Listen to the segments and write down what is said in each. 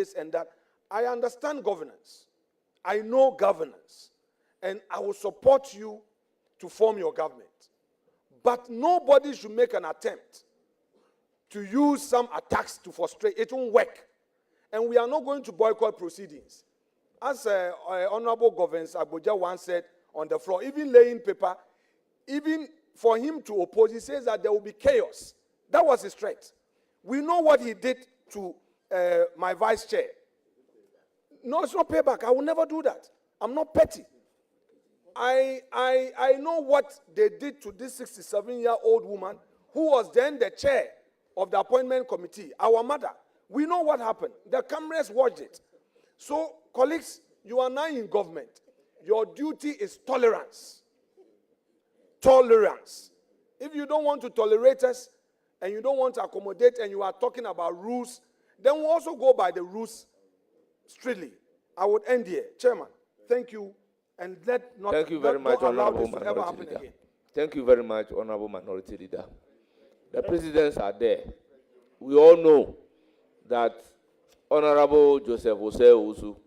this and that. I understand governance. I know governance. And I will support you to form your government. But nobody should make an attempt to use some attacks to frustrate. It won't work. And we are not going to boycott proceedings. As Honorable Governor Agboja once said on the floor, even laying paper, even for him to oppose, he says that there will be chaos. That was his threat. We know what he did to my vice chair. No, it's not payback. I will never do that. I'm not petty. I know what they did to this 67-year-old woman who was then the chair of the appointment committee, our mother. We know what happened. The cameras watched it. So, colleagues, you are now in government. Your duty is tolerance. Tolerance. If you don't want to tolerate us and you don't want to accommodate and you are talking about rules, then we'll also go by the rules strictly. I would end here. Chairman, thank you. And thank you very much, Honorable Minority Leader. Thank you very much, Honorable Minority Leader. The presidents are there. We all know that Honorable Joseph Osei-Osu,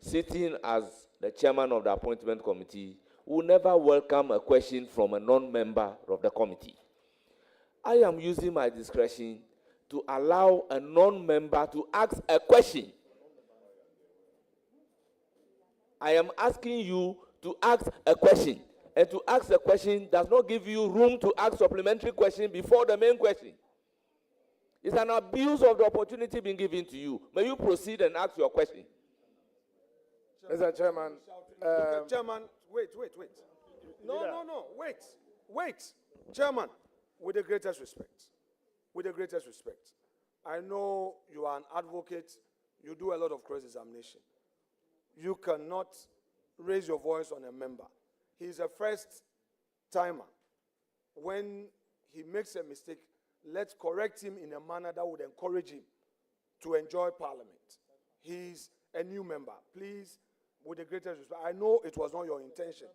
sitting as the chairman of the appointment committee, will never welcome a question from a non-member of the committee. I am using my discretion to allow a non-member to ask a question. I am asking you to ask a question. And to ask a question does not give you room to ask supplementary question before the main question. It's an abuse of the opportunity being given to you. May you proceed and ask your question. Mr. Chairman. Mr. Chairman, wait. No, wait. Chairman, with the greatest respect, I know you are an advocate. You do a lot of cross-examination. You cannot raise your voice on a member. He's a first timer. When he makes a mistake, let's correct him in a manner that would encourage him to enjoy Parliament. He's a new member. Please, with the greatest respect, I know it was not your intention,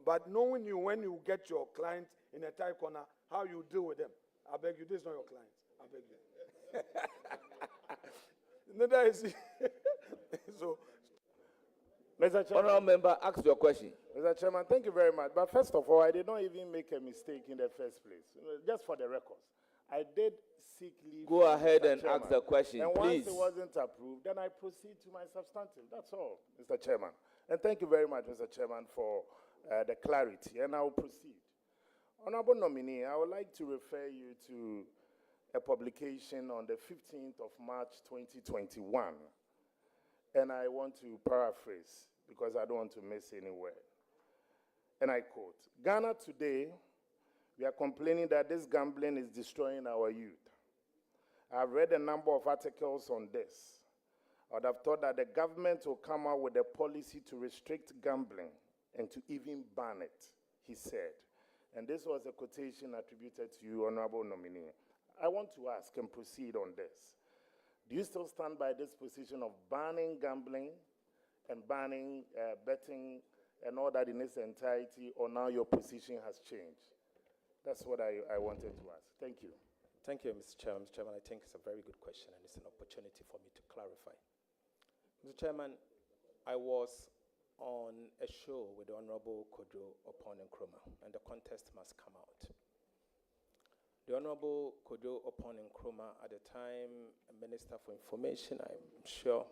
but knowing you when you get your client in a tight corner, how you deal with them, I beg you, this is not your client. I beg you. Neither is he. So, Mr. Chairman, Honourable member, ask your question. Mr. Chairman, thank you very much. But first of all, I did not even make a mistake in the first place. Just for the records, I did seek leave. Go ahead and Chairman. ask the question, and please. Once it wasn't approved, then I proceed to my substantive. That's all, Mr. Chairman. And thank you very much, Mr. Chairman, for the clarity. And I will proceed. Honourable nominee, I would like to refer you to a publication on the 15th of March 2021. And I want to paraphrase, because I don't want to miss any word. And I quote, Ghana today, we are complaining that this gambling is destroying our youth. I've read a number of articles on this. I would have thought that the government will come out with a policy to restrict gambling and to even ban it, he said. And this was a quotation attributed to you, Honorable Nominee. I want to ask and proceed on this. Do you still stand by this position of banning gambling and banning betting and all that in its entirety, or now your position has changed? That's what I wanted to ask. Thank you. Thank you, Mr. Chairman. Mr. Chairman, I think it's a very good question, and it's an opportunity for me to clarify. Mr. Chairman, I was on a show with the Honorable Kojo Opon Nkrumah, and the contest must come out. The Honorable Kojo Opon Nkrumah, at the time Minister for Information, I'm sure,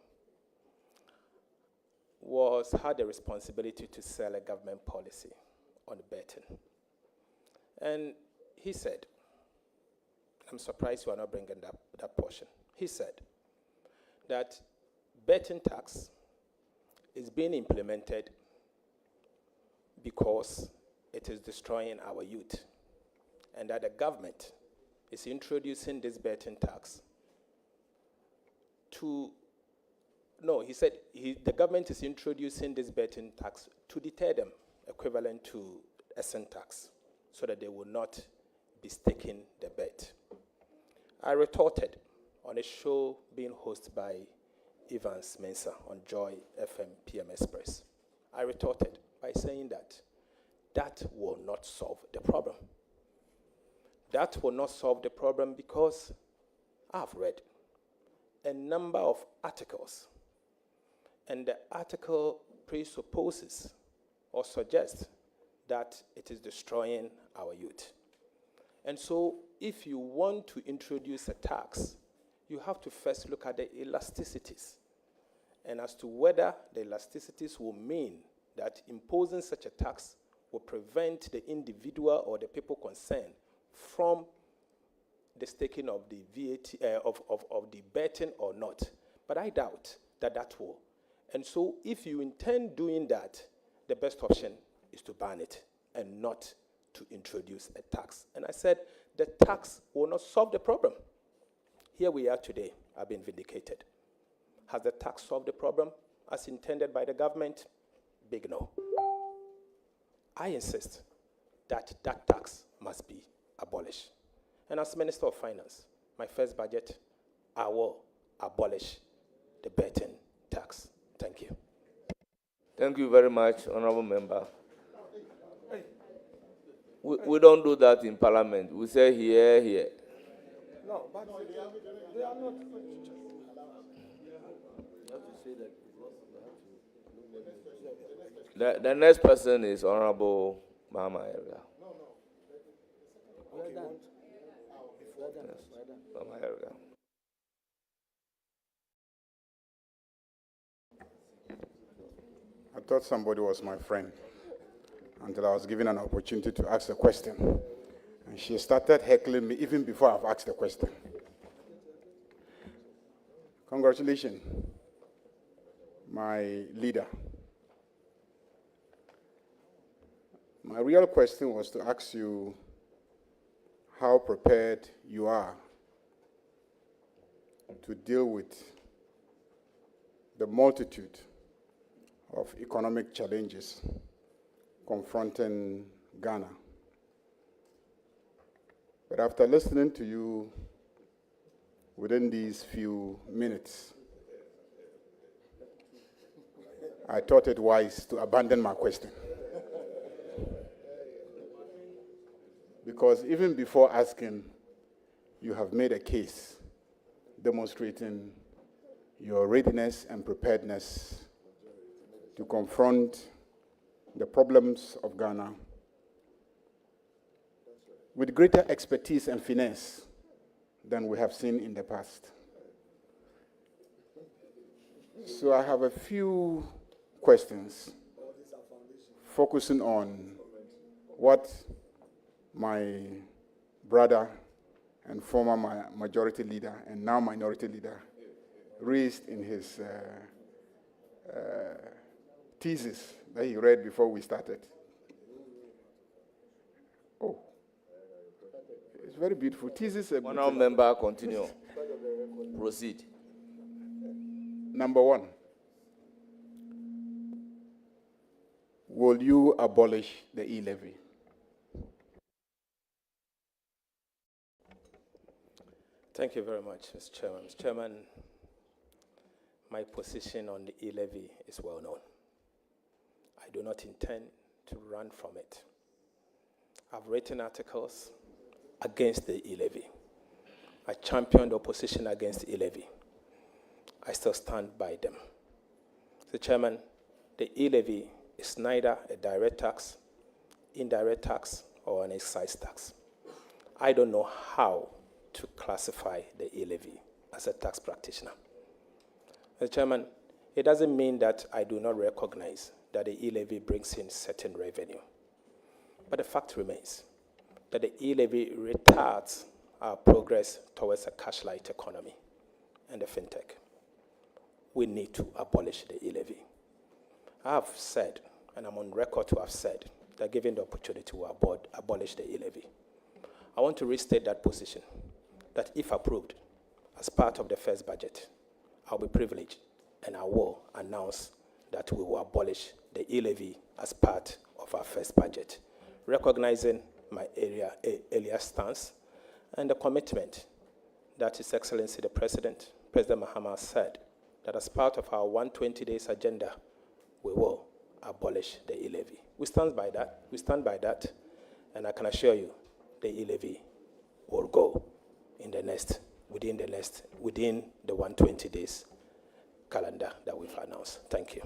had the responsibility to sell a government policy on betting. And he said, I'm surprised you are not bringing that portion. He said that betting tax is being implemented because it is destroying our youth, and that the government is introducing this betting tax he said the government is introducing this betting tax to deter them, equivalent to a sin tax, so that they will not be staking the bet. I retorted on a show being hosted by Evans Mensah on Joy FM PM Express. I retorted by saying that will not solve the problem. That will not solve the problem because I've read a number of articles, and the article presupposes or suggests that it is destroying our youth. And so if you want to introduce a tax, you have to first look at the elasticities, and as to whether the elasticities will mean that imposing such a tax will prevent the individual or the people concerned from the staking of the VAT, of the betting or not. But I doubt that that will. And so if you intend doing that, the best option is to ban it and not to introduce a tax. And I said, the tax will not solve the problem. Here we are today. I've been vindicated. Has the tax solved the problem as intended by the government? Big no. I insist that that tax must be abolished. And as Minister of Finance, my first budget, I will abolish the betting tax. Thank you. Thank you very much, Honorable Member. We don't do that in Parliament. We say here, here. No, but they are not. The next person is Honorable Mahama. I thought somebody was my friend until I was given an opportunity to ask a question. And she started heckling me even before I've asked the question. Congratulations, my leader. My real question was to ask you how prepared you are to deal with the multitude of economic challenges confronting Ghana. But after listening to you within these few minutes, I thought it wise to abandon my question. Because even before asking, you have made a case demonstrating your readiness and preparedness to confront the problems of Ghana with greater expertise and finesse than we have seen in the past. So I have a few questions focusing on what my brother and former majority leader and now minority leader raised in his thesis that he read before we started. Oh, it's very beautiful. Thesis. Honourable Member, continue. Proceed. Number one, will you abolish the e-levy? Thank you very much, Mr. Chairman. Mr. Chairman, my position on the e-levy is well known. I do not intend to run from it. I've written articles against the e-levy. I championed opposition against the e-levy. I still stand by them. Mr. Chairman, the e-levy is neither a direct tax, indirect tax, or an excise tax. I don't know how to classify the e-levy as a tax practitioner. Mr. Chairman, it doesn't mean that I do not recognize that the e-levy brings in certain revenue. But the fact remains that the e-levy retards our progress towards a cash-light economy and the fintech. We need to abolish the e-levy. I have said, and I'm on record to have said, that given the opportunity to abolish the e-levy, I want to restate that position, that if approved as part of the first budget, I'll be privileged and I will announce that we will abolish the e-levy as part of our first budget, recognizing my earlier stance and the commitment that His Excellency the President Mahama said that as part of our 120 days agenda, we will abolish the e-levy. We stand by that, and I can assure you the e-levy will go in the next within the 120 days calendar that we've announced. Thank you.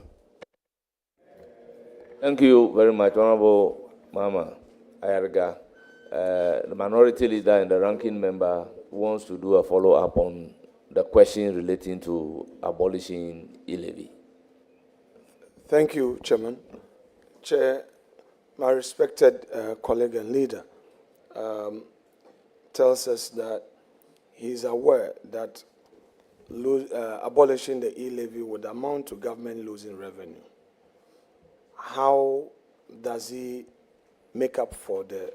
Thank you very much, Honorable Mahama Ayarga. The minority leader and the ranking member wants to do a follow-up on the question relating to abolishing e-levy. Thank you, Chairman. Chair, my respected colleague and leader tells us that he's aware that abolishing the e-levy would amount to government losing revenue. How does he make up for the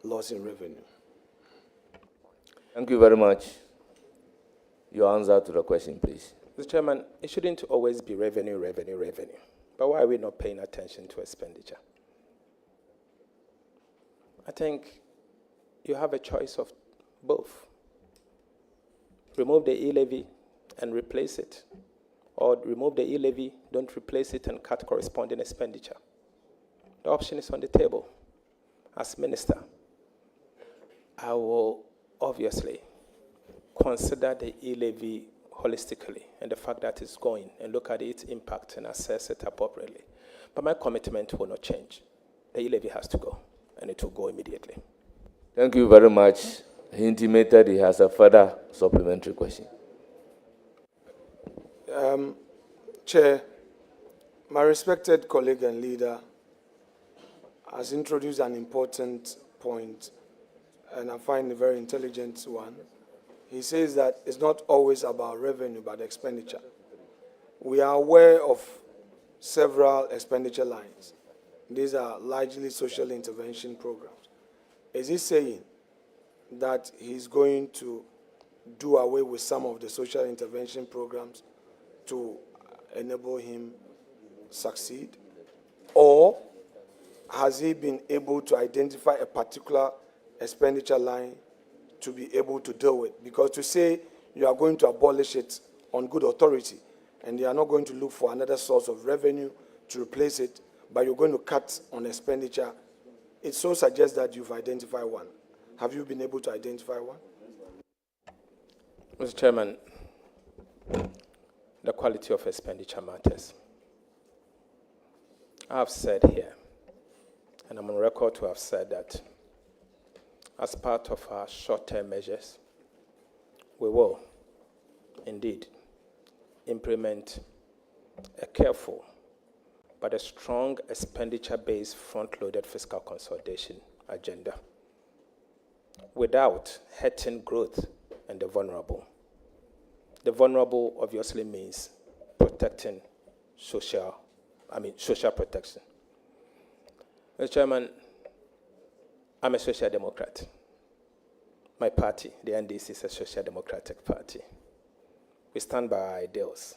loss in revenue? Thank you very much. Your answer to the question, please. Mr. Chairman, it shouldn't always be revenue. But why are we not paying attention to expenditure? I think you have a choice of both. Remove the e-levy and replace it. Or remove the e-levy, don't replace it, and cut corresponding expenditure. The option is on the table. As minister, I will obviously consider the e-levy holistically and the fact that it's going, and look at its impact and assess it appropriately. But my commitment will not change. The e-levy has to go, and it will go immediately. Thank you very much. He intimated he has a further supplementary question. Chair, my respected colleague and leader has introduced an important point, and I find a very intelligent one. He says that it's not always about revenue, but expenditure. We are aware of several expenditure lines. These are largely social intervention programs. Is he saying that he's going to do away with some of the social intervention programs to enable him succeed? Or has he been able to identify a particular expenditure line to be able to deal with? Because to say you are going to abolish it on good authority and you are not going to look for another source of revenue to replace it, but you're going to cut on expenditure, it so suggests that you've identified one. Have you been able to identify one? Mr. Chairman, the quality of expenditure matters. I have said here, and I'm on record to have said that as part of our short-term measures, we will indeed implement a careful but a strong expenditure-based front-loaded fiscal consolidation agenda without hurting growth and the vulnerable. The vulnerable obviously means protecting social protection. Mr. Chairman, I'm a social democrat. My party, the NDC, is a social democratic party. We stand by our ideals.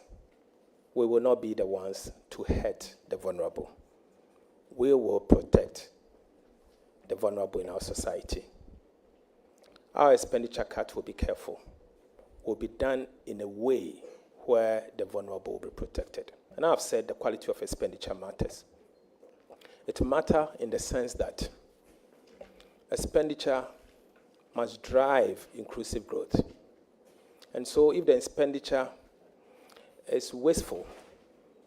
We will not be the ones to hurt the vulnerable. We will protect the vulnerable in our society. Our expenditure cut will be careful, will be done in a way where the vulnerable will be protected. And I've said the quality of expenditure matters. It matters in the sense that expenditure must drive inclusive growth. And so if the expenditure is wasteful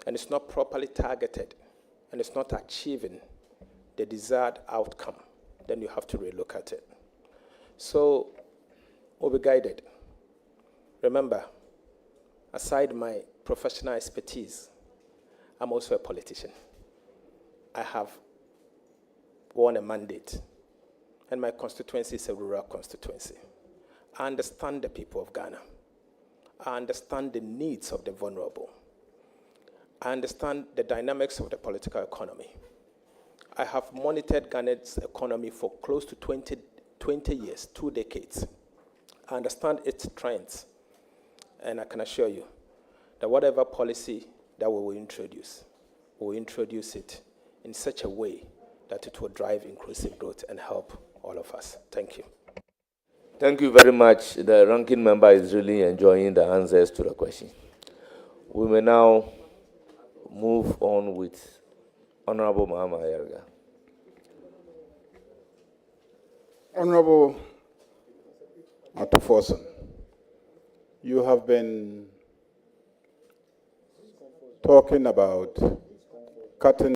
and it's not properly targeted and it's not achieving the desired outcome, then you have to relook at it. So we'll be guided. Remember, aside my professional expertise, I'm also a politician. I have won a mandate, and my constituency is a rural constituency. I understand the people of Ghana. I understand the needs of the vulnerable. I understand the dynamics of the political economy. I have monitored Ghana's economy for close to 20 years, 2 decades. I understand its trends, and I can assure you that whatever policy that we will introduce it in such a way that it will drive inclusive growth and help all of us. Thank you. Thank you very much. The ranking member is really enjoying the answers to the question. We may now move on with Honorable Mahama Ayarga. Honorable Ahiafor, You have been talking about cutting